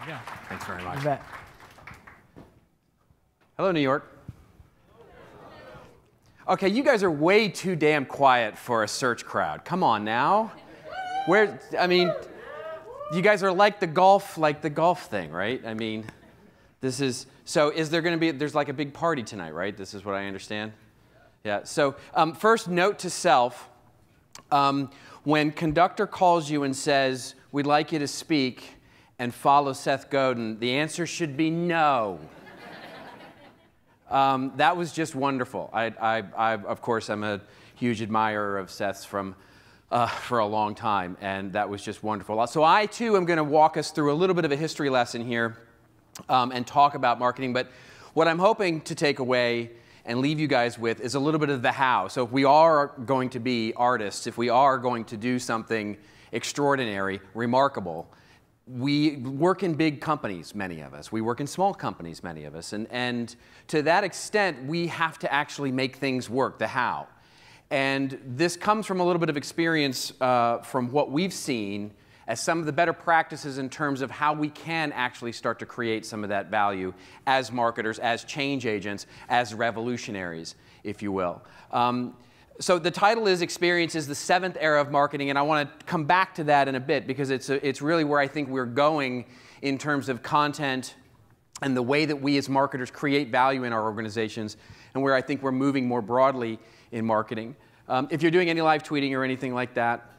Yeah. Thanks very much. You bet. Hello, New York. Okay, you guys are way too damn quiet for a search crowd. Come on now. I mean, you guys are like the golf thing, right? I mean, so is there going to be, there's like a big party tonight, right? This is what I understand? Yeah, so first note to self, when conductor calls you and says, we'd like you to speak and follow Seth Godin, the answer should be no. That was just wonderful. I of course, I'm a huge admirer of Seth's for a long time, and that was just wonderful. So I, too, am going to walk us through a little bit of a history lesson here and talk about marketing. But what I'm hoping to take away and leave you guys with is a little bit of the how. So if we are going to be artists, if we are going to do something extraordinary, remarkable, we work in big companies, many of us. We work in small companies, many of us. And to that extent, we have to actually make things work, the how. And this comes from a little bit of experience from what we've seen as some of the better practices in terms of how we can actually start to create some of that value as marketers, as change agents, as revolutionaries, if you will. So the title is Experience is the Seventh Era of Marketing, and I want to come back to that in a bit because it's really where I think we're going in terms of content and the way that we as marketers create value in our organizations, and where I think we're moving more broadly in marketing. If you're doing any live tweeting or anything like that,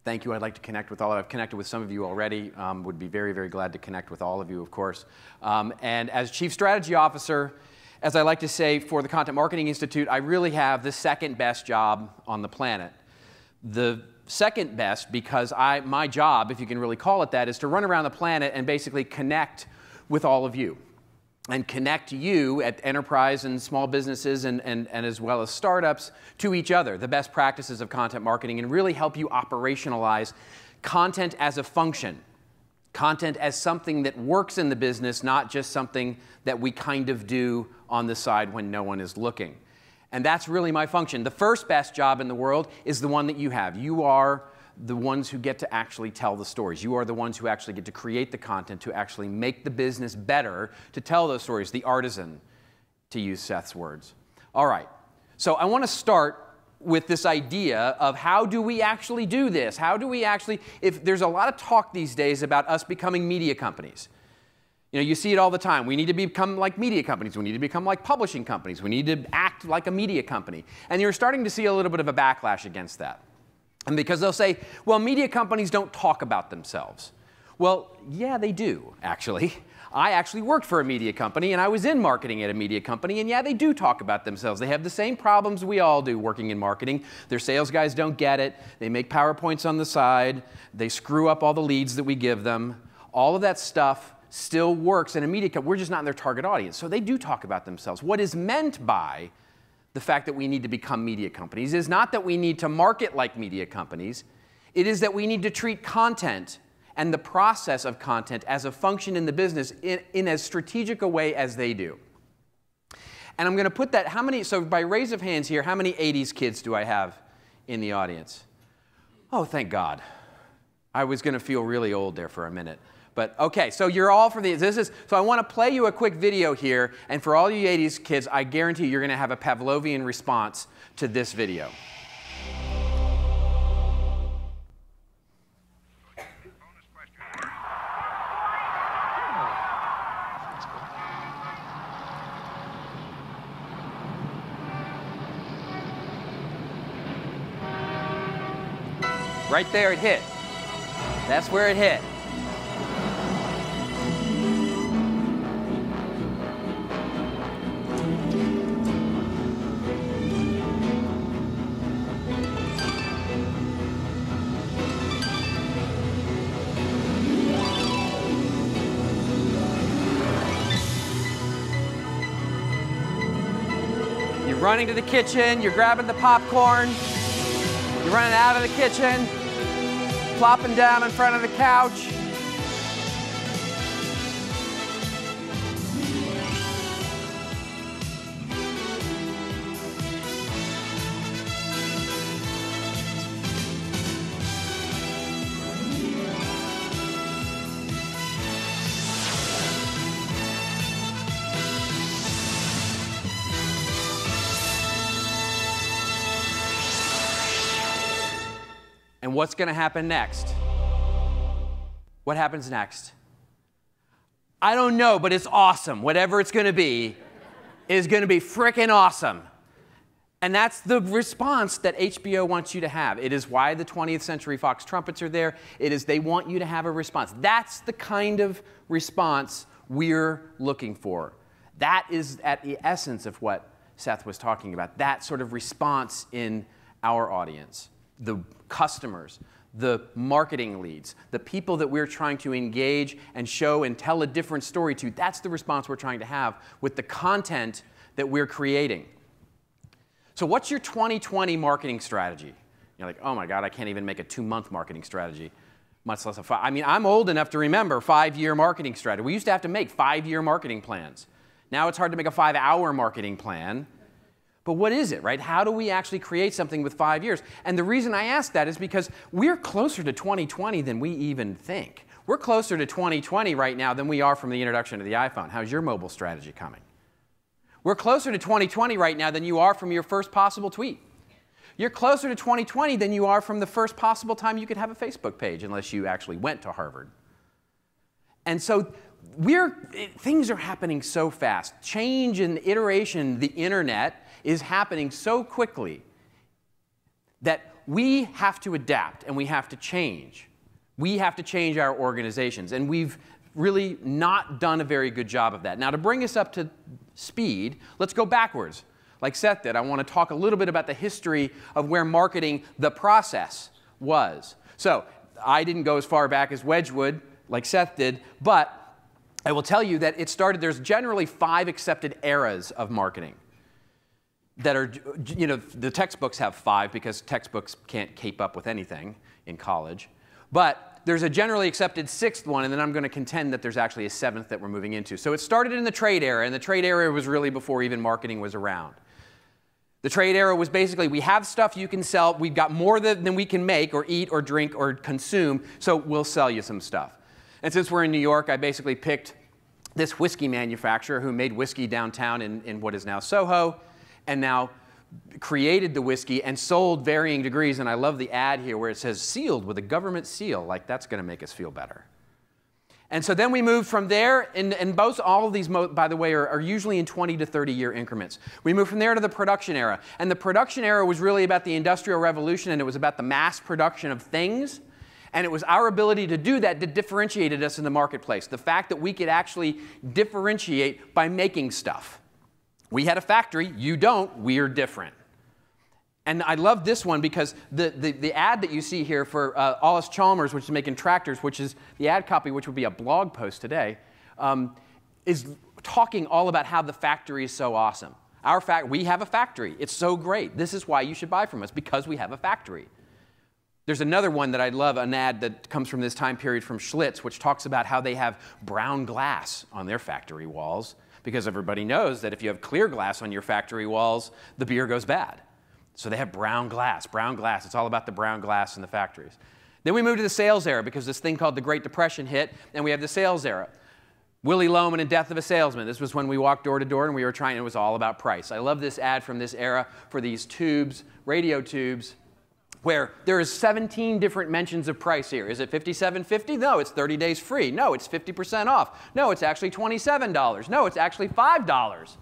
thank you. I'd like to connect with all of you. I've connected with some of you already. Would be very, very glad to connect with all of you, of course. And as Chief Strategy Officer, as I like to say for the Content Marketing Institute, I really have the second best job on the planet. The second best because my job, if you can really call it that, is to run around the planet and basically connect with all of you. And connect you at enterprise and small businesses and as well as startups to each other, the best practices of content marketing, and really help you operationalize content as a function. Content as something that works in the business, not just something that we kind of do on the side when no one is looking. And that's really my function. The first best job in the world is the one that you have. You are the ones who get to actually tell the stories. You are the ones who actually get to create the content, to actually make the business better, to tell those stories, the artisan, to use Seth's words. All right, so I want to start with this idea of how do we actually do this? How do we actually, if there's a lot of talk these days about us becoming media companies. You know, you see it all the time. We need to become like media companies. We need to become like publishing companies. We need to act like a media company. And you're starting to see a little bit of a backlash against that. And because they'll say, well, media companies don't talk about themselves. Well, yeah, they do, actually. I actually worked for a media company, and I was in marketing at a media company, and yeah, they do talk about themselves. They have the same problems we all do working in marketing. Their sales guys don't get it. They make PowerPoints on the side. They screw up all the leads that we give them. All of that stuff still works in a media company. We're just not in their target audience. So they do talk about themselves. What is meant by the fact that we need to become media companies is not that we need to market like media companies. It is that we need to treat content and the process of content as a function in the business in as strategic a way as they do. And I'm going to put that, so by raise of hands here, how many 80s kids do I have in the audience? Oh, thank God. I was going to feel really old there for a minute. But okay, so you're all for so I want to play you a quick video here, and for all you 80s kids, I guarantee you're going to have a Pavlovian response to this video. Right there it hit. That's where it hit. You're running to the kitchen, you're grabbing the popcorn, you're running out of the kitchen, plopping down in front of the couch. what's going to happen next? What happens next? I don't know, but it's awesome. Whatever it's going to be is going to be frickin' awesome. And that's the response that HBO wants you to have. It is why the 20th Century Fox trumpets are there. It is they want you to have a response. That's the kind of response we're looking for. That is at the essence of what Seth was talking about, that sort of response in our audience, the customers, the marketing leads, the people that we're trying to engage and show and tell a different story to. That's the response we're trying to have with the content that we're creating. So what's your 2020 marketing strategy? You're like, oh my God, I can't even make a 2-month marketing strategy, much less a 5. I mean, I'm old enough to remember 5-year marketing strategy. We used to have to make 5-year marketing plans. Now it's hard to make a 5-hour marketing plan. But what is it, right? How do we actually create something with 5 years? And the reason I ask that is because we're closer to 2020 than we even think. We're closer to 2020 right now than we are from the introduction of the iPhone. How's your mobile strategy coming? We're closer to 2020 right now than you are from your first possible tweet. You're closer to 2020 than you are from the first possible time you could have a Facebook page, unless you actually went to Harvard. And so things are happening so fast. Change and iteration, the internet, is happening so quickly that we have to adapt and we have to change. We have to change our organizations, and we've really not done a very good job of that. Now, to bring us up to speed, let's go backwards. Like Seth did, I want to talk a little bit about the history of where marketing, the process, was. So I didn't go as far back as Wedgwood, like Seth did, but I will tell you that it started, there's generally 5 accepted eras of marketing that are, you know, the textbooks have 5 because textbooks can't keep up with anything in college. But there's a generally accepted 6th one, and then I'm going to contend that there's actually a 7th that we're moving into. So it started in the trade era, and the trade era was really before even marketing was around. The trade era was basically, we have stuff you can sell, we've got more than we can make or eat or drink or consume, so we'll sell you some stuff. And since we're in New York, I basically picked this whiskey manufacturer who made whiskey downtown in what is now Soho, and now created the whiskey and sold varying degrees. And I love the ad here where it says sealed with a government seal, like that's going to make us feel better. And so then we moved from there, and all of these, by the way, are usually in 20 to 30-year increments. We moved from there to the production era. And the production era was really about the Industrial Revolution, and it was about the mass production of things. And it was our ability to do that that differentiated us in the marketplace. The fact that we could actually differentiate by making stuff. We had a factory, you don't, we're different. And I love this one because the ad that you see here for Allis Chalmers, which is making tractors, which is the ad copy, which would be a blog post today, is talking all about how the factory is so awesome. We have a factory. It's so great. This is why you should buy from us, because we have a factory. There's another one that I love, an ad that comes from this time period from Schlitz, which talks about how they have brown glass on their factory walls, because everybody knows that if you have clear glass on your factory walls, the beer goes bad. So they have brown glass, brown glass. It's all about the brown glass in the factories. Then we move to the sales era because this thing called the Great Depression hit, and we have the sales era. Willie Loman and Death of a Salesman. This was when we walked door to door and we were trying, it was all about price. I love this ad from this era for these tubes, radio tubes, where there is 17 different mentions of price here. Is it $57.50? No, it's 30 days free. No, it's 50% off. No, it's actually $27. No, it's actually $5.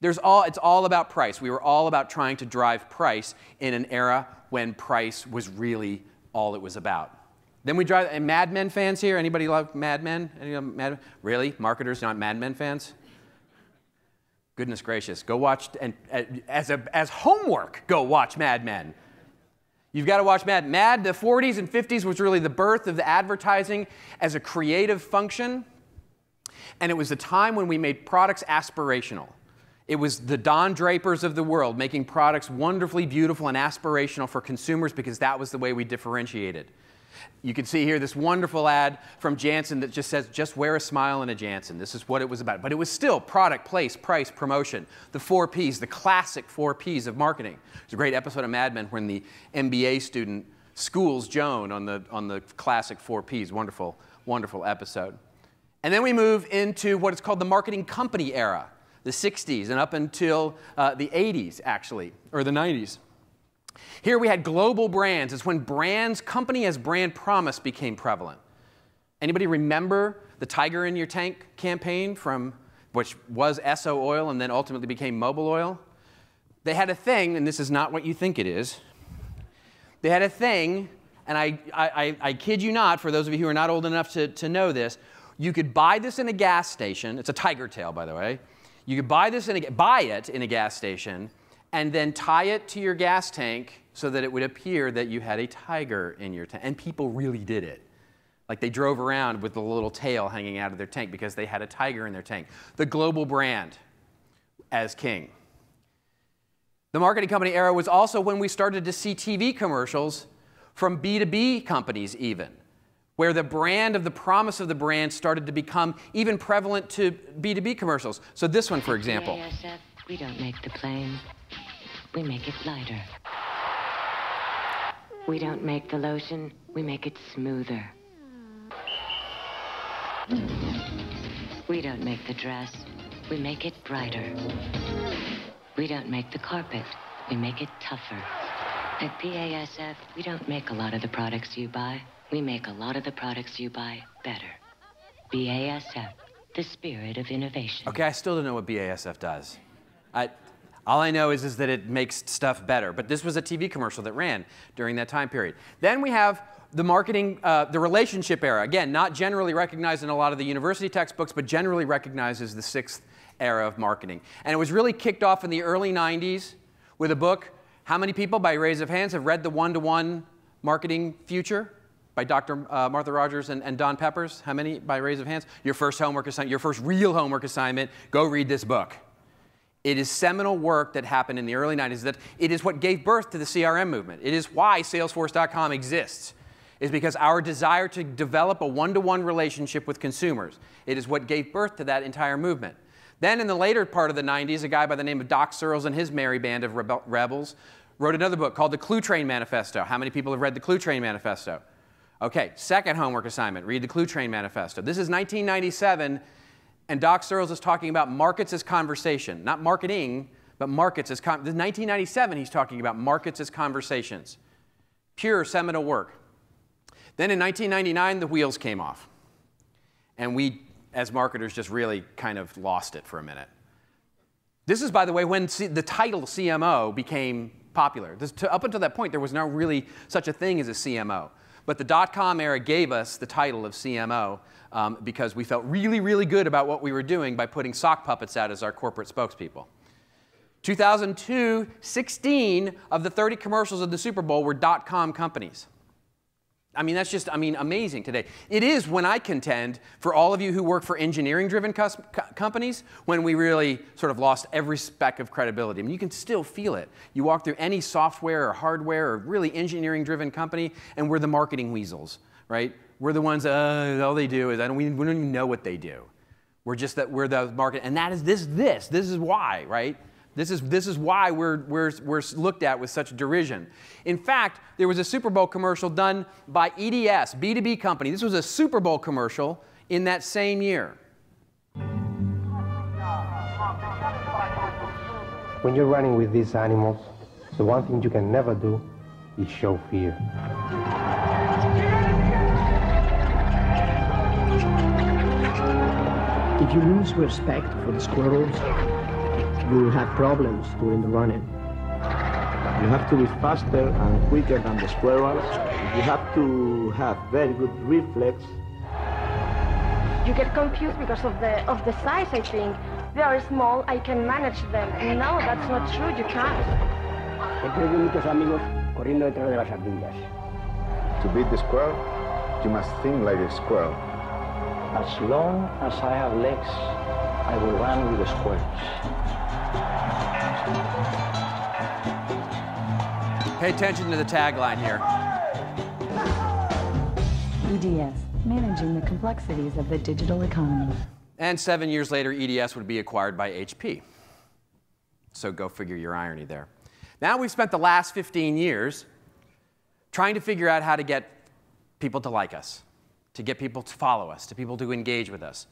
It's all about price. We were all about trying to drive price in an era when price was really all it was about. Then we drive, and Mad Men fans here? Anybody love Mad Men? Really? Marketers not Mad Men fans? Goodness gracious. Go watch, and as homework, go watch Mad Men. You've got to watch Mad. The 40s and 50s was really the birth of the advertising as a creative function. And it was the time when we made products aspirational. It was the Don Drapers of the world making products wonderfully beautiful and aspirational for consumers because that was the way we differentiated. You can see here this wonderful ad from Janssen that just says, just wear a smile and a Janssen. This is what it was about. But it was still product, place, price, promotion. The 4 Ps, the classic 4 Ps of marketing. There's a great episode of Mad Men when the MBA student schools Joan on the classic 4 Ps. Wonderful, wonderful episode. And then we move into what is called the marketing company era, the 60s and up until the 80s, actually, or the 90s. Here we had global brands. It's when brands, company as brand promise became prevalent. Anybody remember the Tiger in Your Tank campaign which was Esso oil and then ultimately became Mobil oil? They had a thing, and this is not what you think it is. They had a thing, and I kid you not, for those of you who are not old enough to know this, you could buy this in a gas station. It's a tiger tail, by the way. You could buy it in a gas station and then tie it to your gas tank so that it would appear that you had a tiger in your tank. And people really did it. Like they drove around with the little tail hanging out of their tank because they had a tiger in their tank. The global brand as king. The marketing company era was also when we started to see TV commercials from B2B companies even, where the brand of the promise of the brand started to become even prevalent to B2B commercials. So this one, for example. BASF, we don't make the plane. We make it lighter. We don't make the lotion. We make it smoother. We don't make the dress. We make it brighter. We don't make the carpet. We make it tougher. At BASF, we don't make a lot of the products you buy. We make a lot of the products you buy better. BASF, the spirit of innovation. Okay, I still don't know what BASF does. All I know is that it makes stuff better. But this was a TV commercial that ran during that time period. Then we have the marketing, the relationship era. Again, not generally recognized in a lot of the university textbooks, but generally recognized as the 6th era of marketing. And it was really kicked off in the early 90s with a book. How many people, by raise of hands, have read The One-to-One Marketing Future by Dr. Martha Rogers and Don Peppers? How many, by raise of hands? Your first homework assignment, your first real homework assignment, go read this book. It is seminal work that happened in the early 90s. That it is what gave birth to the CRM movement. It is why Salesforce.com exists. Is because our desire to develop a one-to-one relationship with consumers. It is what gave birth to that entire movement. Then in the later part of the 90s, a guy by the name of Doc Searles and his merry band of rebels wrote another book called The Clue Train Manifesto. How many people have read The Clue Train Manifesto? Okay, second homework assignment, read The Clue Train Manifesto. This is 1997, and Doc Searles is talking about markets as conversation. Not marketing, but markets as conversation. This is 1997, he's talking about markets as conversations. Pure seminal work. Then in 1999, the wheels came off. And we, as marketers, just really kind of lost it for a minute. This is, by the way, when the title CMO became popular. Up until that point, there was not really such a thing as a CMO. But the dot-com era gave us the title of CMO because we felt really, really good about what we were doing by putting sock puppets out as our corporate spokespeople. 2002, 16 of the 30 commercials of the Super Bowl were dot-com companies. I mean, that's just, amazing today. It is, when I contend, for all of you who work for engineering-driven companies, when we really sort of lost every speck of credibility. I mean, you can still feel it. You walk through any software or hardware or really engineering-driven company, and we're the marketing weasels, right? We're the ones, all they do is, we don't even know what they do. We're the market, and that is this is why, right? This is why we're looked at with such derision. In fact, there was a Super Bowl commercial done by EDS, B2B company. This was a Super Bowl commercial in that same year. When you're running with these animals, the one thing you can never do is show fear. If you lose respect for the squirrels, you will have problems during the running. You have to be faster and quicker than the squirrels. You have to have very good reflex. You get confused because of the size, I think. They are small, I can manage them. No, that's not true, you can't. To beat the squirrel, you must think like a squirrel. As long as I have legs, I will run with the squirrels. Pay attention to the tagline here. EDS, managing the complexities of the digital economy. And 7 years later, EDS would be acquired by HP. So go figure your irony there. Now we've spent the last 15 years trying to figure out how to get people to like us, to get people to follow us, to people to engage with us.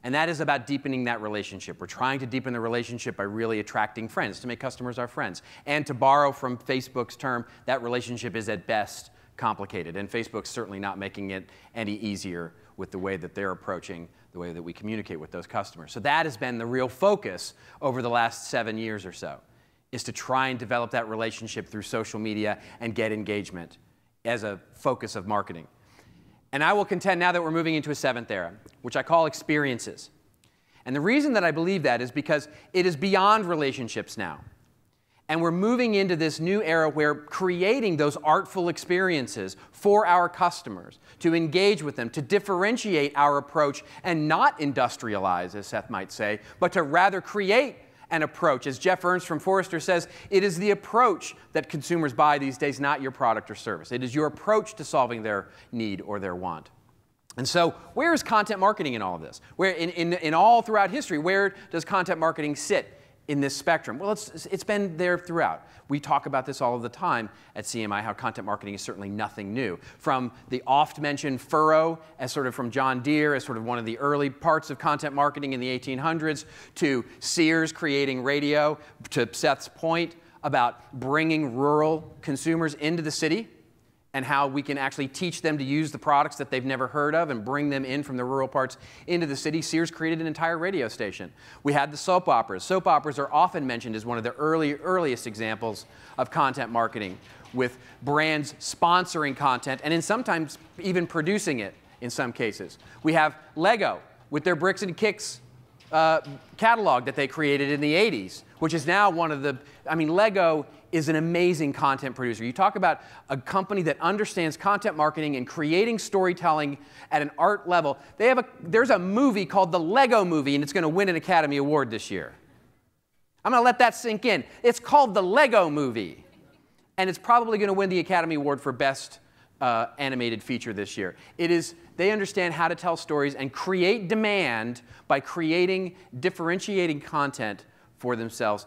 And that is about deepening that relationship. We're trying to deepen the relationship by really attracting friends, to make customers our friends. And to borrow from Facebook's term, that relationship is at best complicated. And Facebook's certainly not making it any easier with the way that they're approaching the way that we communicate with those customers. So that has been the real focus over the last 7 years or so, is to try and develop that relationship through social media and get engagement as a focus of marketing. And I will contend now that we're moving into a 7th era, which I call experiences. And the reason that I believe that is because it is beyond relationships now. And we're moving into this new era where creating those artful experiences for our customers, to engage with them, to differentiate our approach and not industrialize, as Seth might say, but to rather create an approach. As Jeff Ernst from Forrester says, it is the approach that consumers buy these days, not your product or service. It is your approach to solving their need or their want. And so where is content marketing in all of this? Where in all throughout history, where does content marketing sit in this spectrum? Well, it's been there throughout. We talk about this all of the time at CMI, how content marketing is certainly nothing new. From the oft-mentioned furrow, as sort of from John Deere, as sort of one of the early parts of content marketing in the 1800s, to Sears creating radio, to Seth's point about bringing rural consumers into the city, and how we can actually teach them to use the products that they've never heard of and bring them in from the rural parts into the city. Sears created an entire radio station. We had the soap operas. Soap operas are often mentioned as one of the earliest examples of content marketing, with brands sponsoring content and in sometimes even producing it in some cases. We have Lego with their Bricks and Kicks catalog that they created in the 80s, which is now one of the, I mean, Lego is an amazing content producer. You talk about a company that understands content marketing and creating storytelling at an art level. There's a movie called The Lego Movie, and it's going to win an Academy Award this year. I'm going to let that sink in. It's called The Lego Movie, and it's probably going to win the Academy Award for Best Animated Feature this year. They understand how to tell stories and create demand by creating differentiating content for themselves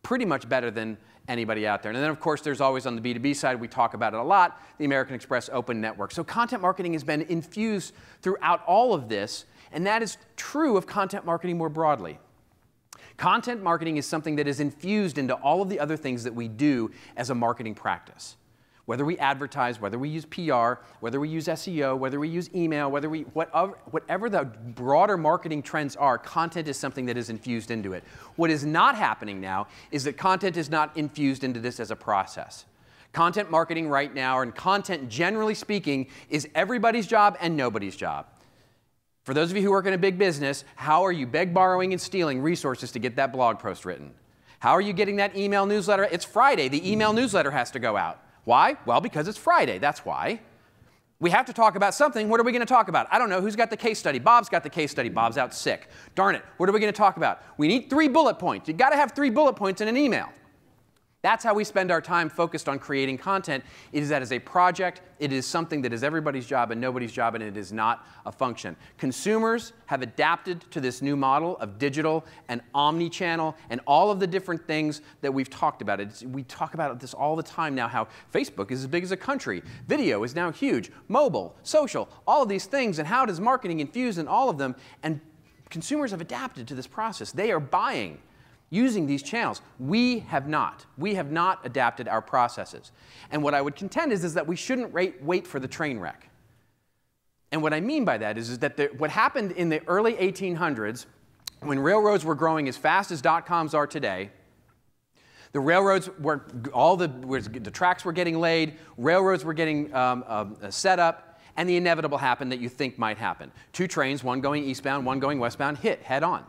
pretty much better than anybody out there. And then, of course, there's always on the B2B side, we talk about it a lot, the American Express Open Network. So content marketing has been infused throughout all of this, and that is true of content marketing more broadly. Content marketing is something that is infused into all of the other things that we do as a marketing practice. Whether we advertise, whether we use PR, whether we use SEO, whether we use email, whatever the broader marketing trends are, content is something that is infused into it. What is not happening now is that content is not infused into this as a process. Content marketing right now, and content generally speaking, is everybody's job and nobody's job. For those of you who work in a big business, how are you borrowing, and stealing resources to get that blog post written? How are you getting that email newsletter? It's Friday. The email newsletter has to go out. Why? Well, because it's Friday. That's why. We have to talk about something. What are we going to talk about? I don't know. Who's got the case study? Bob's got the case study. Bob's out sick. Darn it. What are we going to talk about? We need 3 bullet points. You've got to have 3 bullet points in an email. That's how we spend our time focused on creating content. It is that as a project, it is something that is everybody's job and nobody's job, and it is not a function. Consumers have adapted to this new model of digital and omni-channel and all of the different things that we've talked about. We talk about this all the time now, how Facebook is as big as a country. Video is now huge. Mobile, social, all of these things, and how does marketing infuse in all of them? And consumers have adapted to this process. They are buying using these channels. We have not. We have not adapted our processes. And what I would contend is that we shouldn't wait for the train wreck. And what I mean by that is that what happened in the early 1800s, when railroads were growing as fast as .coms are today, the railroads were, the tracks were getting laid, railroads were getting set up, and the inevitable happened that you think might happen. 2 trains, one going eastbound, one going westbound, hit head on.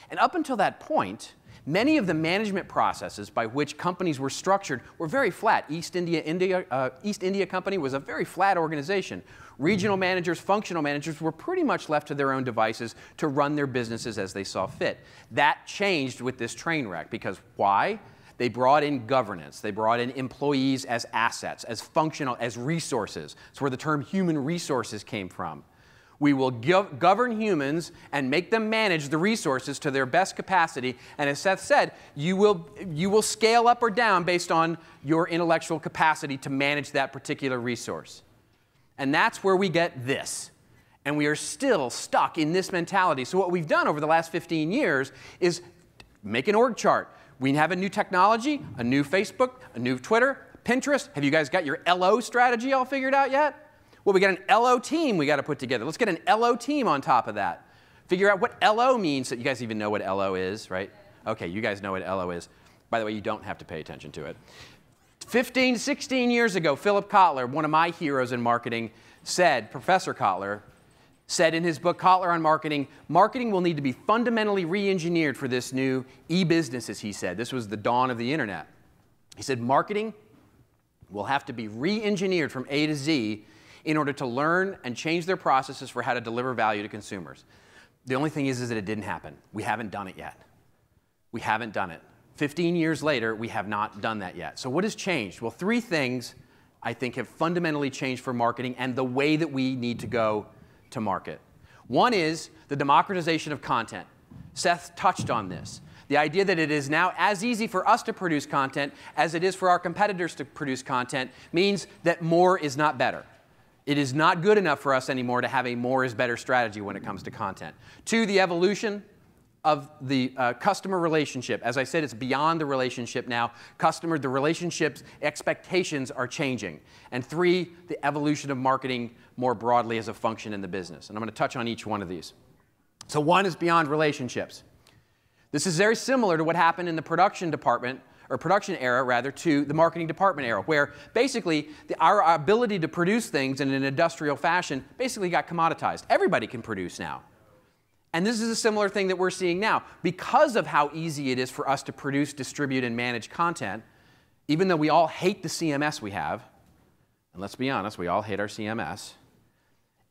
And up until that point, many of the management processes by which companies were structured were very flat. East India Company was a very flat organization. Regional managers, functional managers were pretty much left to their own devices to run their businesses as they saw fit. That changed with this train wreck, because why? They brought in governance. They brought in employees as assets, as functional, as resources. That's where the term human resources came from. We will govern humans and make them manage the resources to their best capacity. And as Seth said, you will scale up or down based on your intellectual capacity to manage that particular resource. And that's where we get this. And we are still stuck in this mentality. So what we've done over the last 15 years is make an org chart. We have a new technology, a new Facebook, a new Twitter, Pinterest. Have you guys got your LO strategy all figured out yet? Well, we got an LO team we got to put together. Let's get an LO team on top of that. Figure out what LO means. So you guys even know what LO is, right? OK, you guys know what LO is. By the way, you don't have to pay attention to it. 15, 16 years ago, Philip Kotler, one of my heroes in marketing, said, Professor Kotler, said in his book, Kotler on Marketing, marketing will need to be fundamentally re-engineered for this new e-business, as he said. This was the dawn of the internet. He said, marketing will have to be re-engineered from A to Z in order to learn and change their processes for how to deliver value to consumers. The only thing is that it didn't happen. We haven't done it yet. We haven't done it. 15 years later, we have not done that yet. So what has changed? Well, 3 things I think have fundamentally changed for marketing and the way that we need to go to market. One is the democratization of content. Seth touched on this. The idea that it is now as easy for us to produce content as it is for our competitors to produce content means that more is not better. It is not good enough for us anymore to have a more is better strategy when it comes to content. 2, the evolution of the customer relationship. As I said, it's beyond the relationship now. The relationship's expectations are changing. And 3, the evolution of marketing more broadly as a function in the business. And I'm going to touch on each one of these. So 1 is beyond relationships. This is very similar to what happened in the production department, or production era, rather, to the marketing department era, where basically our ability to produce things in an industrial fashion basically got commoditized. Everybody can produce now. And this is a similar thing that we're seeing now. Because of how easy it is for us to produce, distribute, and manage content, even though we all hate the CMS we have, and let's be honest, we all hate our CMS,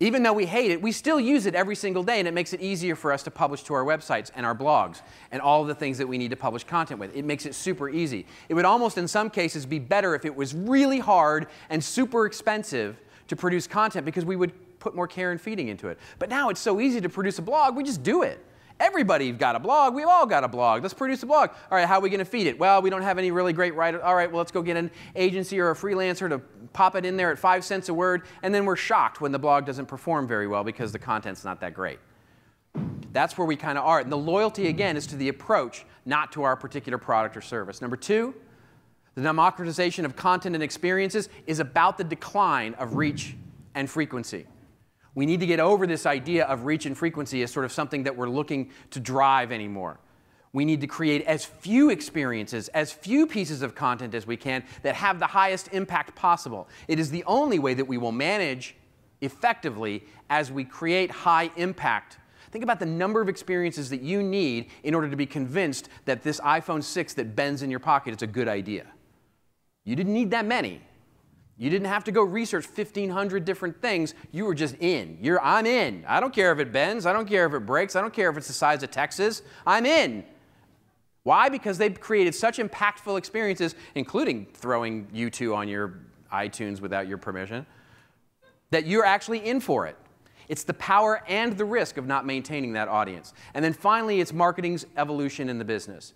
even though we hate it, we still use it every single day, and it makes it easier for us to publish to our websites and our blogs and all of the things that we need to publish content with. It makes it super easy. It would almost, in some cases, be better if it was really hard and super expensive to produce content because we would put more care and feeding into it. But now it's so easy to produce a blog, we just do it. Everybody's got a blog. We've all got a blog. Let's produce a blog. All right, how are we going to feed it? Well, we don't have any really great writers. All right, well, let's go get an agency or a freelancer to pop it in there at 5 cents a word, and then we're shocked when the blog doesn't perform very well because the content's not that great. That's where we kind of are. And the loyalty, again, is to the approach, not to our particular product or service. Number 2, the democratization of content and experiences is about the decline of reach and frequency. We need to get over this idea of reach and frequency as sort of something that we're looking to drive anymore. We need to create as few experiences, as few pieces of content as we can that have the highest impact possible. It is the only way that we will manage effectively as we create high impact. Think about the number of experiences that you need in order to be convinced that this iPhone 6 that bends in your pocket is a good idea. You didn't need that many. You didn't have to go research 1,500 different things. You were just in. I'm in. I don't care if it bends. I don't care if it breaks. I don't care if it's the size of Texas. I'm in. Why? Because they've created such impactful experiences, including throwing U2 on your iTunes without your permission, that you're actually in for it. It's the power and the risk of not maintaining that audience. And then finally, it's marketing's evolution in the business.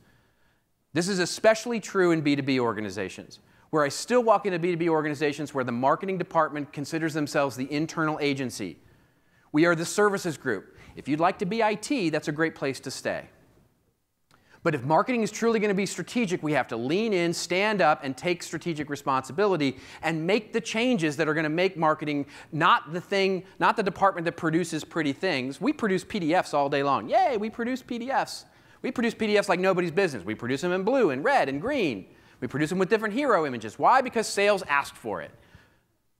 This is especially true in B2B organizations, where I still walk into B2B organizations where the marketing department considers themselves the internal agency. We are the services group. If you'd like to be IT, that's a great place to stay. But if marketing is truly going to be strategic, we have to lean in, stand up, and take strategic responsibility and make the changes that are going to make marketing not the department that produces pretty things. We produce PDFs all day long. Yay, we produce PDFs. We produce PDFs like nobody's business. We produce them in blue and red and green. We produce them with different hero images. Why? Because sales asked for it.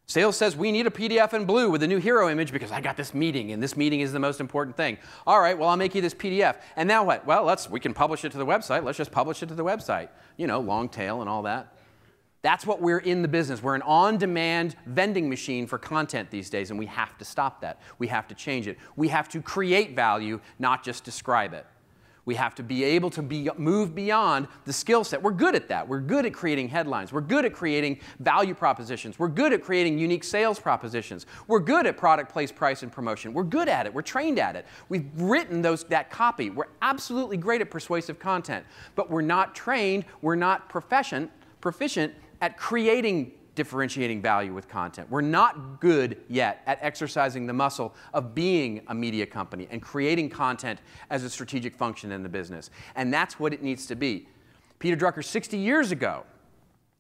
Sales says we need a PDF in blue with a new hero image because I got this meeting, and this meeting is the most important thing. All right, well, I'll make you this PDF. And now what? Well, we can publish it to the website. Let's just publish it to the website. You know, long tail and all that. That's what we're in the business. We're an on-demand vending machine for content these days, and we have to stop that. We have to change it. We have to create value, not just describe it. We have to be able to move beyond the skill set. We're good at that. We're good at creating headlines. We're good at creating value propositions. We're good at creating unique sales propositions. We're good at product, place, price, and promotion. We're good at it. We're trained at it. We've written that copy. We're absolutely great at persuasive content. But we're not trained, we're not proficient at creating differentiating value with content. We're not good yet at exercising the muscle of being a media company and creating content as a strategic function in the business. And that's what it needs to be. Peter Drucker, 60 years ago,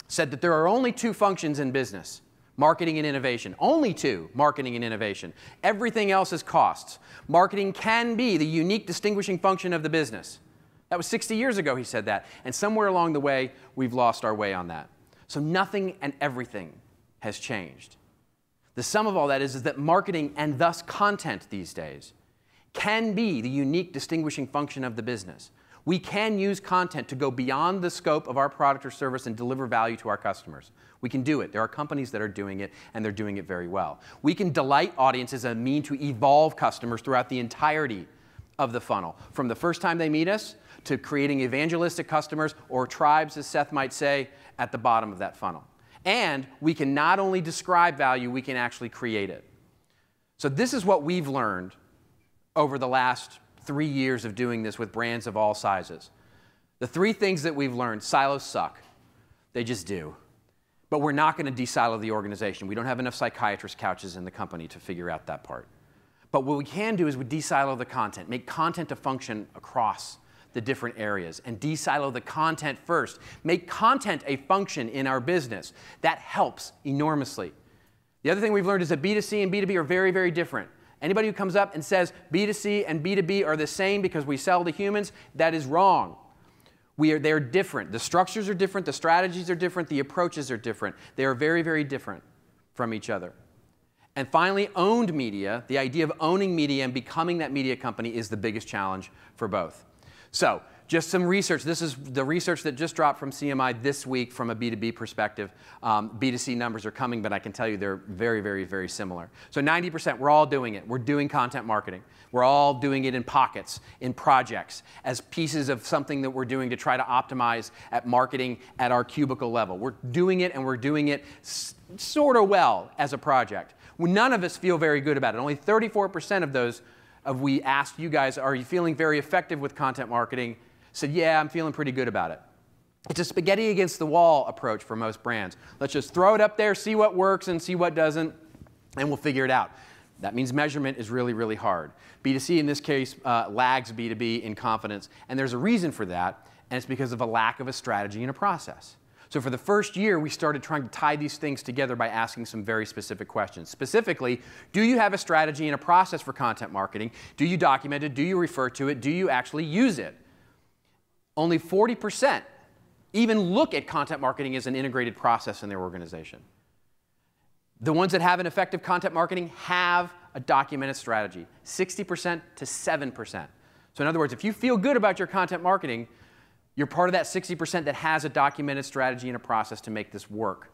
said that there are only two functions in business: marketing and innovation. Only two: marketing and innovation. Everything else is costs. Marketing can be the unique distinguishing function of the business. That was 60 years ago he said that. And somewhere along the way, we've lost our way on that. So nothing and everything has changed. The sum of all that is that marketing, and thus content these days, can be the unique distinguishing function of the business. We can use content to go beyond the scope of our product or service and deliver value to our customers. We can do it. There are companies that are doing it, and they're doing it very well. We can delight audiences as a mean to evolve customers throughout the entirety of the funnel, from the first time they meet us to creating evangelistic customers, or tribes, as Seth might say, at the bottom of that funnel. And we can not only describe value, we can actually create it. So this is what we've learned over the last 3 years of doing this with brands of all sizes. The three things that we've learned: silos suck. They just do. But we're not going to de-silo the organization. We don't have enough psychiatrist couches in the company to figure out that part. But what we can do is we de-silo the content, make content a function across the different areas, and de-silo the content first. Make content a function in our business. That helps enormously. The other thing we've learned is that B2C and B2B are very, very different. Anybody who comes up and says B2C and B2B are the same because we sell to humans, that is wrong. They're different. The structures are different, the strategies are different, the approaches are different. They are very, very different from each other. And finally, owned media, the idea of owning media and becoming that media company, is the biggest challenge for both. So, just some research. This is the research that just dropped from CMI this week from a B2B perspective. B2C numbers are coming, but I can tell you they're very, very, very similar. So 90%, we're all doing it. We're doing content marketing. We're all doing it in pockets, in projects, as pieces of something that we're doing to try to optimize at marketing at our cubicle level. We're doing it, and we're doing it sort of well as a project. None of us feel very good about it. Only 34% of those we asked you guys, are you feeling very effective with content marketing? Said, yeah, I'm feeling pretty good about it. It's a spaghetti against the wall approach for most brands. Let's just throw it up there, see what works and see what doesn't, and we'll figure it out. That means measurement is really, really hard. B2C in this case lags B2B in confidence, and there's a reason for that, and it's because of a lack of a strategy and a process. So for the first year, we started trying to tie these things together by asking some very specific questions. Specifically, do you have a strategy and a process for content marketing? Do you document it? Do you refer to it? Do you actually use it? Only 40% even look at content marketing as an integrated process in their organization. The ones that have an effective content marketing have a documented strategy, 60% to 7%. So in other words, if you feel good about your content marketing, you're part of that 60% that has a documented strategy and a process to make this work.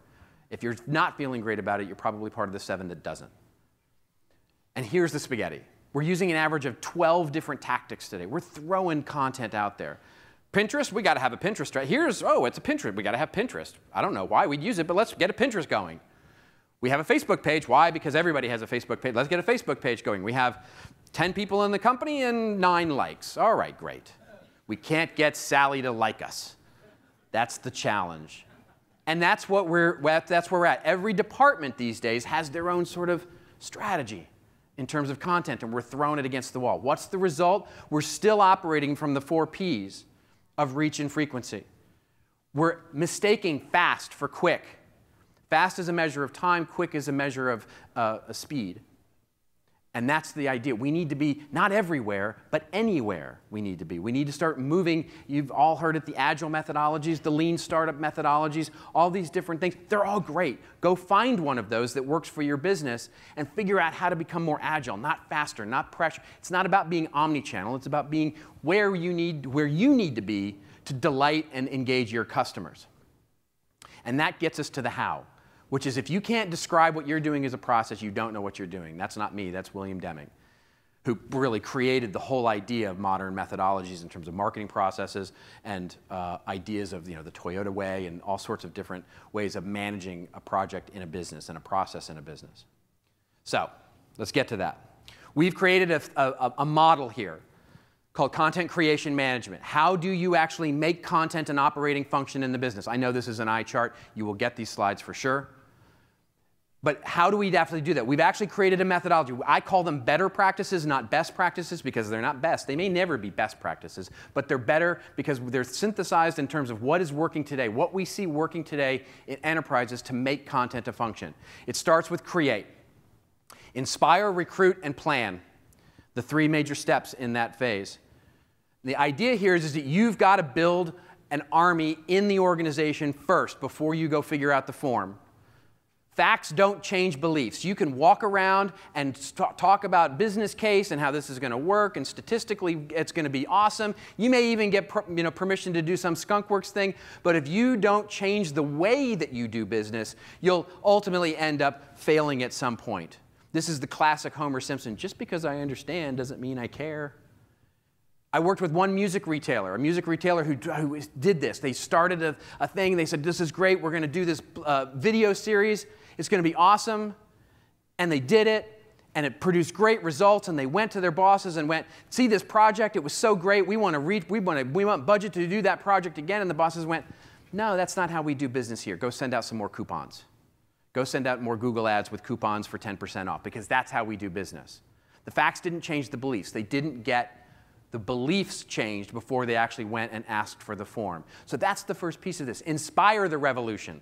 If you're not feeling great about it, you're probably part of the 7 that doesn't. And here's the spaghetti. We're using an average of 12 different tactics today. We're throwing content out there. Pinterest, we got to have a Pinterest strategy. It's a Pinterest. We got to have Pinterest. I don't know why we'd use it, but let's get a Pinterest going. We have a Facebook page. Why? Because everybody has a Facebook page. Let's get a Facebook page going. We have 10 people in the company and 9 likes. All right, great. We can't get Sally to like us. That's the challenge. And that's where we're at. Every department these days has their own sort of strategy in terms of content, and we're throwing it against the wall. What's the result? We're still operating from the 4 Ps of reach and frequency. We're mistaking fast for quick. Fast is a measure of time, quick is a measure of speed. And that's the idea. We need to be not everywhere, but anywhere we need to be. We need to start moving. You've all heard it, the agile methodologies, the lean startup methodologies, all these different things. They're all great. Go find one of those that works for your business and figure out how to become more agile, not faster, not pressure. It's not about being omni-channel. It's about being where you need to be to delight and engage your customers. And that gets us to the how, which is if you can't describe what you're doing as a process, you don't know what you're doing. That's not me, that's William Deming, who really created the whole idea of modern methodologies in terms of marketing processes and ideas of the Toyota way and all sorts of different ways of managing a project in a business and a process in a business. So let's get to that. We've created a model here called content creation management. How do you actually make content an operating function in the business? I know this is an eye chart. You will get these slides for sure. But how do we actually do that? We've actually created a methodology. I call them better practices, not best practices, because they're not best. They may never be best practices, but they're better because they're synthesized in terms of what is working today, what we see working today in enterprises to make content a function. It starts with create. Inspire, recruit, and plan. The three major steps in that phase. The idea here is that you've got to build an army in the organization first before you go figure out the form. Facts don't change beliefs. You can walk around and talk about business case and how this is going to work, and statistically it's going to be awesome. You may even get permission to do some skunkworks thing, but if you don't change the way that you do business, you'll ultimately end up failing at some point. This is the classic Homer Simpson. Just because I understand doesn't mean I care. I worked with one music retailer, a music retailer who did this. They started a thing. They said, this is great. We're going to do this video series. It's going to be awesome. And they did it, and it produced great results. And they went to their bosses and went, see this project? It was so great. We want budget to do that project again. And the bosses went, no, that's not how we do business here. Go send out some more coupons. Go send out more Google ads with coupons for 10% off, because that's how we do business. The facts didn't change the beliefs. They didn't get the beliefs changed before they actually went and asked for the form. So that's the first piece of this. Inspire the revolution.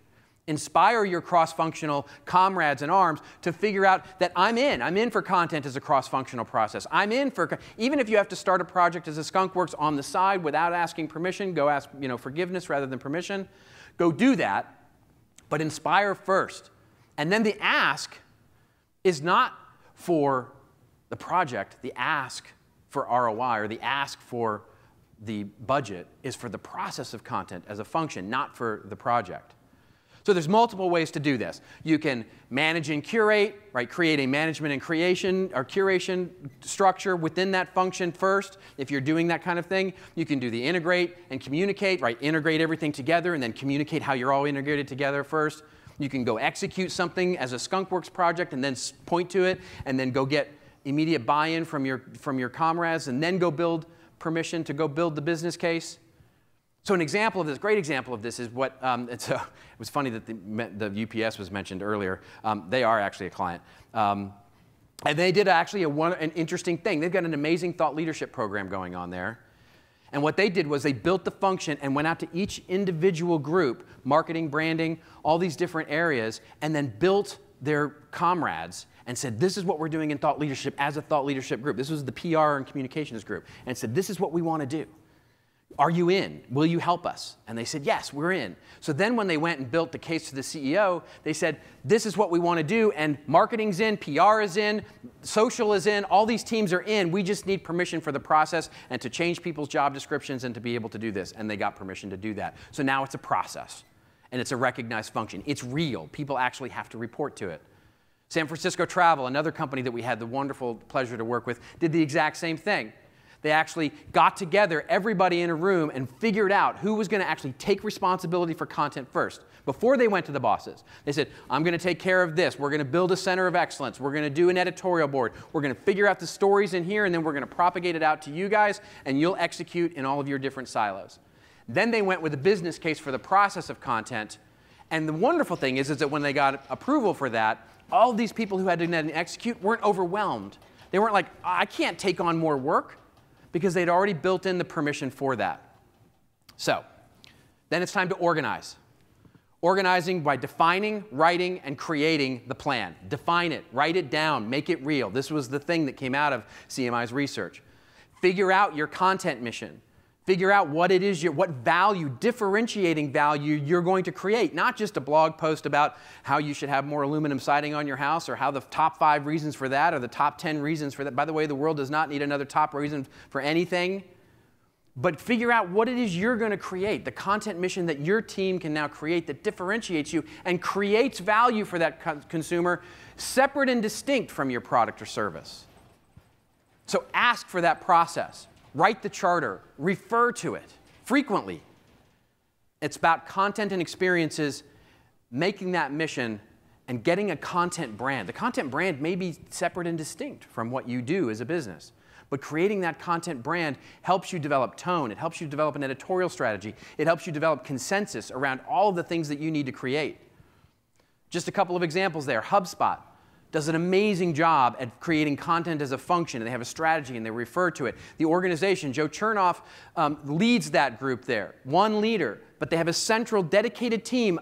Inspire your cross-functional comrades in arms to figure out that I'm in for content as a cross-functional process. I'm in for, even if you have to start a project as a skunkworks on the side without asking permission, go ask forgiveness rather than permission. Go do that, but inspire first. And then the ask is not for the project. The ask for ROI, or the ask for the budget, is for the process of content as a function, not for the project. So there's multiple ways to do this. You can manage and curate, right? Create a management and creation or curation structure within that function first. If you're doing that kind of thing, you can do the integrate and communicate, right? Integrate everything together and then communicate how you're all integrated together first. You can go execute something as a skunkworks project and then point to it, and then go get immediate buy-in from your comrades, and then go build permission to go build the business case. So an example of this, great example of this, is what, it was funny that the UPS was mentioned earlier. They are actually a client. And they did actually an interesting thing. They've got an amazing thought leadership program going on there. And what they did was they built the function and went out to each individual group, marketing, branding, all these different areas, and then built their comrades and said, this is what we're doing in thought leadership as a thought leadership group. This was the PR and communications group. And said, this is what we want to do. Are you in? Will you help us? And they said, yes, we're in. So then when they went and built the case to the CEO, they said, this is what we want to do, and marketing's in, PR is in, social is in, all these teams are in. We just need permission for the process and to change people's job descriptions and to be able to do this. And they got permission to do that. So now it's a process, and it's a recognized function. It's real. People actually have to report to it. San Francisco Travel, another company that we had the wonderful pleasure to work with, did the exact same thing. They actually got together, everybody in a room, and figured out who was going to actually take responsibility for content first, before they went to the bosses. They said, I'm going to take care of this. We're going to build a center of excellence. We're going to do an editorial board. We're going to figure out the stories in here, and then we're going to propagate it out to you guys, and you'll execute in all of your different silos. Then they went with a business case for the process of content. And the wonderful thing is that when they got approval for that, all of these people who had to execute weren't overwhelmed. They weren't like, I can't take on more work, because they'd already built in the permission for that. So then it's time to organize. Organizing by defining, writing, and creating the plan. Define it, write it down, make it real. This was the thing that came out of CMI's research. Figure out your content mission. Figure out what it is, what value, differentiating value you're going to create. Not just a blog post about how you should have more aluminum siding on your house, or how the top 5 reasons for that, or the top 10 reasons for that. By the way, the world does not need another top reason for anything. But figure out what it is you're going to create, the content mission that your team can now create that differentiates you and creates value for that consumer, separate and distinct from your product or service. So ask for that process. Write the charter, refer to it frequently. It's about content and experiences, making that mission, and getting a content brand. The content brand may be separate and distinct from what you do as a business, but creating that content brand helps you develop tone. It helps you develop an editorial strategy. It helps you develop consensus around all of the things that you need to create. Just a couple of examples there. HubSpot does an amazing job at creating content as a function, and they have a strategy, and they refer to it. The organization, Joe Chernoff, leads that group there. One leader, but they have a central dedicated team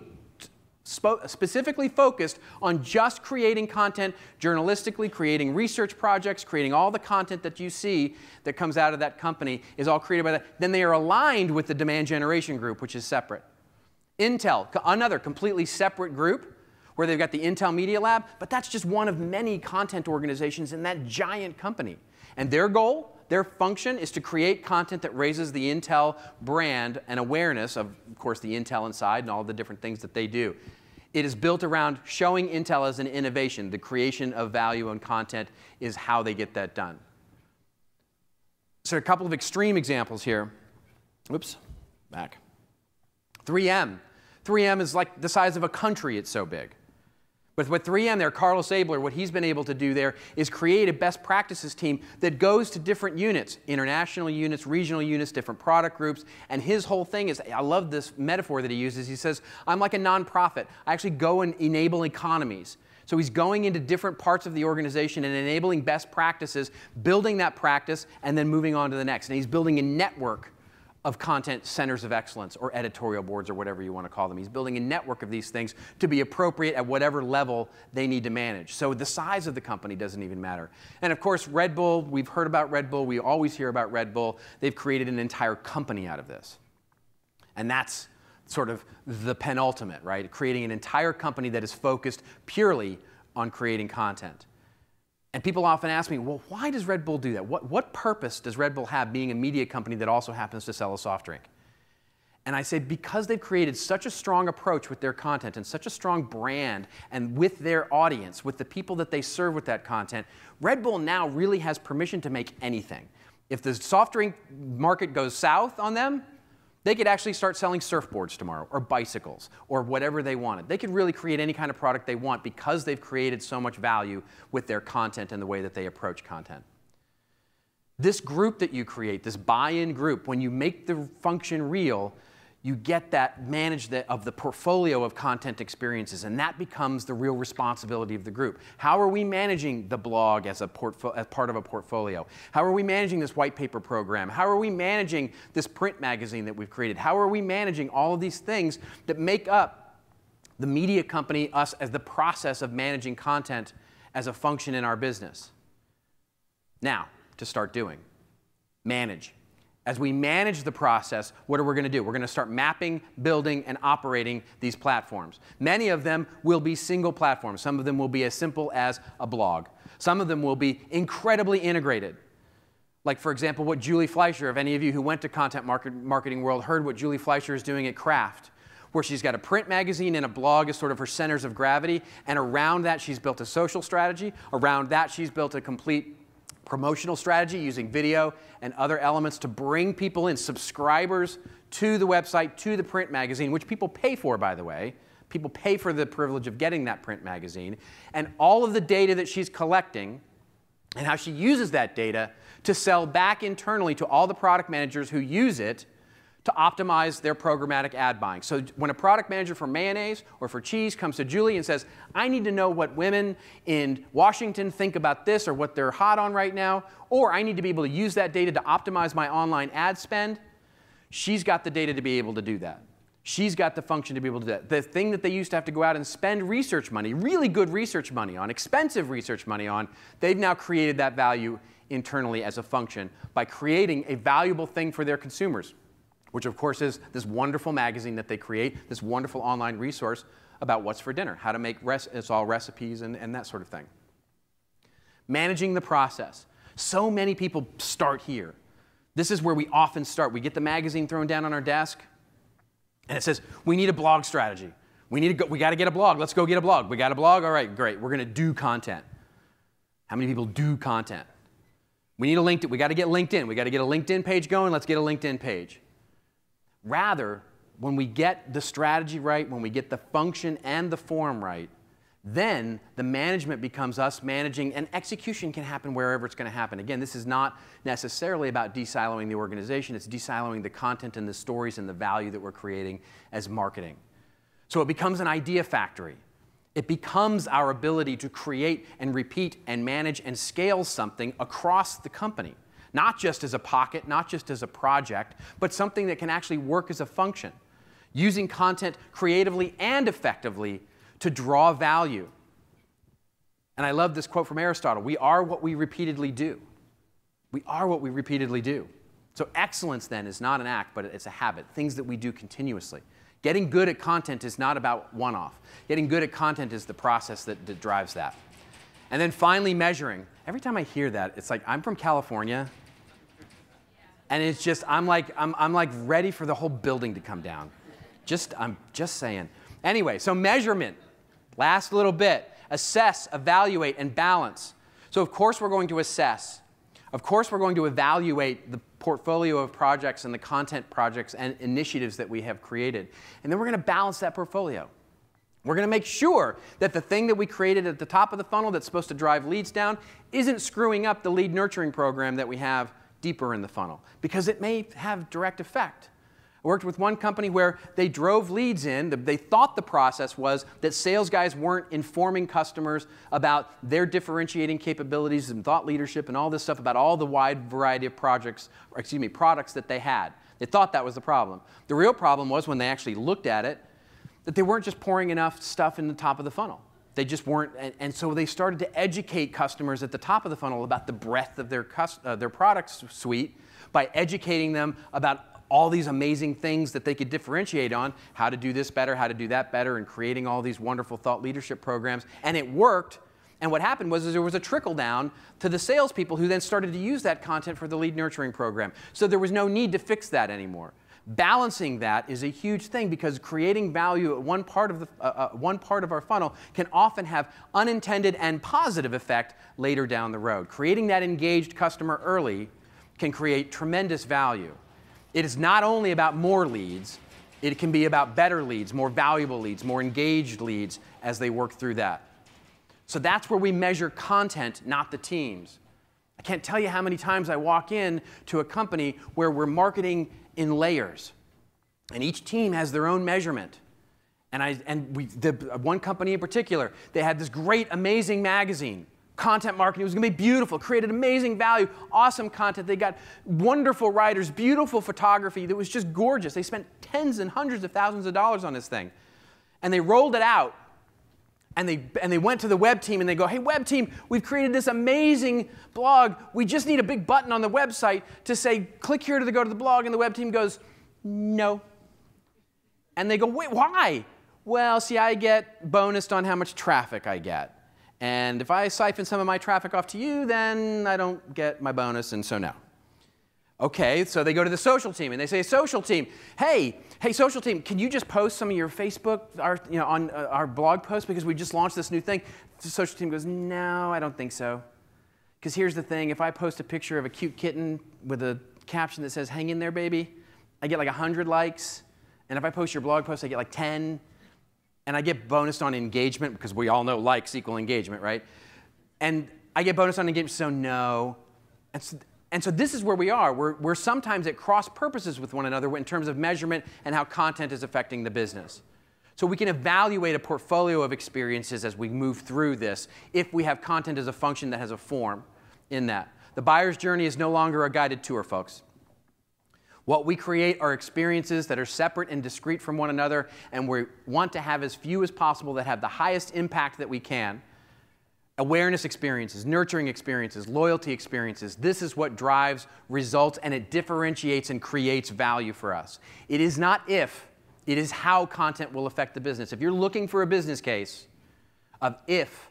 specifically focused on just creating content journalistically, creating research projects, creating all the content that you see that comes out of that company is all created by that. Then they are aligned with the demand generation group, which is separate. Intel, another completely separate group where they've got the Intel Media Lab, but that's just one of many content organizations in that giant company. And their goal, their function is to create content that raises the Intel brand and awareness of course, the Intel inside and all the different things that they do. It is built around showing Intel as an innovation. The creation of value and content is how they get that done. So a couple of extreme examples here. Oops, back. 3M. 3M is like the size of a country, it's so big. But with 3M there, Carlos Abler, what he's been able to do there is create a best practices team that goes to different units, international units, regional units, different product groups. And his whole thing is, I love this metaphor that he uses. He says, I'm like a nonprofit. I actually go and enable economies. So he's going into different parts of the organization and enabling best practices, building that practice, and then moving on to the next. And he's building a network of content centers of excellence or editorial boards or whatever you want to call them. He's building a network of these things to be appropriate at whatever level they need to manage. So the size of the company doesn't even matter. And of course, Red Bull, we've heard about Red Bull. We always hear about Red Bull. They've created an entire company out of this. And that's sort of the penultimate, right? Creating an entire company that is focused purely on creating content. And people often ask me, well, why does Red Bull do that? What purpose does Red Bull have being a media company that also happens to sell a soft drink? And I say, because they've created such a strong approach with their content and such a strong brand and with their audience, with the people that they serve with that content, Red Bull now really has permission to make anything. If the soft drink market goes south on them, they could actually start selling surfboards tomorrow or bicycles or whatever they wanted. They could really create any kind of product they want because they've created so much value with their content and the way that they approach content. This group that you create, this buy-in group, when you make the function real, you get that of the portfolio of content experiences, and that becomes the real responsibility of the group. How are we managing the blog as part of a portfolio? How are we managing this white paper program? How are we managing this print magazine that we've created? How are we managing all of these things that make up the media company, us, as the process of managing content as a function in our business? Now, to start doing, manage. As we manage the process, what are we going to do? We're going to start mapping, building, and operating these platforms. Many of them will be single platforms. Some of them will be as simple as a blog. Some of them will be incredibly integrated. Like, for example, what Julie Fleischer, if any of you who went to Content Marketing World heard what Julie Fleischer is doing at Kraft, where she's got a print magazine and a blog as sort of her centers of gravity, and around that she's built a social strategy. Around that she's built a complete promotional strategy using video and other elements to bring people in, subscribers to the website, to the print magazine, which people pay for, by the way. People pay for the privilege of getting that print magazine. And all of the data that she's collecting and how she uses that data to sell back internally to all the product managers who use it to optimize their programmatic ad buying. So when a product manager for mayonnaise or for cheese comes to Julie and says, I need to know what women in Washington think about this or what they're hot on right now, or I need to be able to use that data to optimize my online ad spend, she's got the data to be able to do that. She's got the function to be able to do that. The thing that they used to have to go out and spend research money, really good research money on, expensive research money on, they've now created that value internally as a function by creating a valuable thing for their consumers, which of course is this wonderful magazine that they create, this wonderful online resource about what's for dinner, how to make it's all recipes and that sort of thing. Managing the process. So many people start here. This is where we often start. We get the magazine thrown down on our desk, and it says, we need a blog strategy. We got to get a blog. Let's go get a blog. We got a blog? All right, great. We're going to do content. How many people do content? We need a LinkedIn. We got to get LinkedIn. We got to get a LinkedIn page going. Let's get a LinkedIn page. Rather, when we get the strategy right, when we get the function and the form right, then the management becomes us managing, and execution can happen wherever it's going to happen. Again, this is not necessarily about de-siloing the organization. It's de-siloing the content and the stories and the value that we're creating as marketing. So it becomes an idea factory. It becomes our ability to create and repeat and manage and scale something across the company. Not just as a pocket, not just as a project, but something that can actually work as a function. Using content creatively and effectively to draw value. And I love this quote from Aristotle: we are what we repeatedly do. We are what we repeatedly do. So excellence then is not an act, but it's a habit, things that we do continuously. Getting good at content is not about one-off. Getting good at content is the process that drives that. And then finally, measuring. Every time I hear that, it's like, I'm from California, and it's just, I'm like ready for the whole building to come down. I'm just saying. Anyway, so measurement, last little bit. Assess, evaluate, and balance. So of course we're going to assess. Of course we're going to evaluate the portfolio of projects and the content projects and initiatives that we have created. And then we're going to balance that portfolio. We're going to make sure that the thing that we created at the top of the funnel that's supposed to drive leads down isn't screwing up the lead nurturing program that we have deeper in the funnel, because it may have direct effect. I worked with one company where they drove leads in. They thought the process was that sales guys weren't informing customers about their differentiating capabilities and thought leadership and all this stuff about all the wide variety of products that they had. They thought that was the problem. The real problem was, when they actually looked at it, that they weren't just pouring enough stuff in the top of the funnel. They just weren't, and so they started to educate customers at the top of the funnel about the breadth of their product suite by educating them about all these amazing things that they could differentiate on, how to do this better, how to do that better, and creating all these wonderful thought leadership programs. And it worked. And what happened was there was a trickle down to the salespeople who then started to use that content for the lead nurturing program. So there was no need to fix that anymore. Balancing that is a huge thing, because creating value at one part of our funnel can often have unintended and positive effect later down the road. Creating that engaged customer early can create tremendous value. It is not only about more leads, it can be about better leads, more valuable leads, more engaged leads as they work through that. So that's where we measure content, not the teams. I can't tell you how many times I walk in to a company where we're marketing in layers, and each team has their own measurement. One company in particular, they had this great, amazing magazine. Content marketing was going to be beautiful, created amazing value, awesome content. They got wonderful writers, beautiful photography that was just gorgeous. They spent tens and hundreds of thousands of dollars on this thing. And they rolled it out, and they went to the web team, and they go, hey, web team, we've created this amazing blog. We just need a big button on the website to say, click here to go to the blog. And the web team goes, no. And they go, wait, why? Well, see, I get bonused on how much traffic I get. And if I siphon some of my traffic off to you, then I don't get my bonus, and so no. Okay, so they go to the social team, and they say, social team, hey, social team, can you just post some of your Facebook on our blog post, because we just launched this new thing? The social team goes, no, I don't think so. Because here's the thing, if I post a picture of a cute kitten with a caption that says, hang in there, baby, I get like 100 likes. And if I post your blog post, I get like 10. And I get bonused on engagement, because we all know likes equal engagement, right? And I get bonus on engagement, so no. And so this is where we are. We're sometimes at cross purposes with one another in terms of measurement and how content is affecting the business. So we can evaluate a portfolio of experiences as we move through this if we have content as a function that has a form in that. The buyer's journey is no longer a guided tour, folks. What we create are experiences that are separate and discrete from one another, and we want to have as few as possible that have the highest impact that we can. Awareness experiences, nurturing experiences, loyalty experiences. This is what drives results, and it differentiates and creates value for us. It is not if, it is how content will affect the business. If you're looking for a business case of if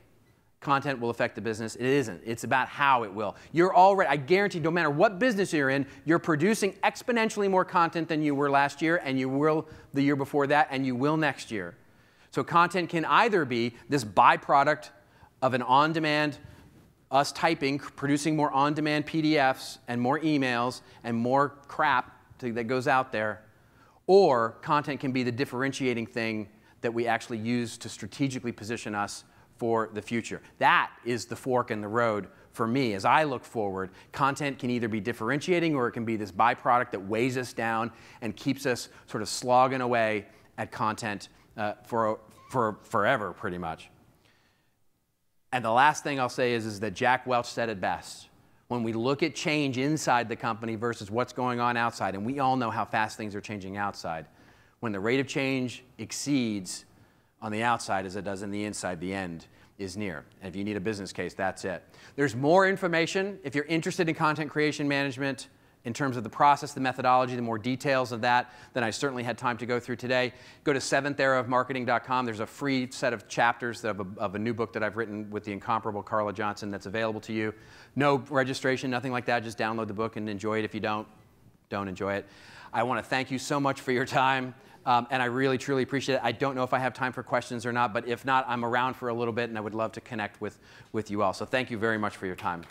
content will affect the business, it isn't. It's about how it will. You're already, I guarantee, no matter what business you're in, you're producing exponentially more content than you were last year, and you will the year before that, and you will next year. So content can either be this byproduct of an on-demand, us typing, producing more on-demand PDFs and more emails and more crap that goes out there, or content can be the differentiating thing that we actually use to strategically position us for the future. That is the fork in the road for me as I look forward. Content can either be differentiating, or it can be this byproduct that weighs us down and keeps us sort of slogging away at content for for forever, pretty much. And the last thing I'll say is that Jack Welch said it best. When we look at change inside the company versus what's going on outside, and we all know how fast things are changing outside, when the rate of change exceeds on the outside as it does on the inside, the end is near. And if you need a business case, that's it. There's more information if you're interested in content creation management in terms of the process, the methodology, the more details of that than I certainly had time to go through today. Go to seventheraofmarketing.com. There's a free set of chapters of a new book that I've written with the incomparable Carla Johnson that's available to you. No registration, nothing like that. Just download the book and enjoy it. If you don't enjoy it. I want to thank you so much for your time. And I really, truly appreciate it. I don't know if I have time for questions or not, but if not, I'm around for a little bit, and I would love to connect with you all. So thank you very much for your time.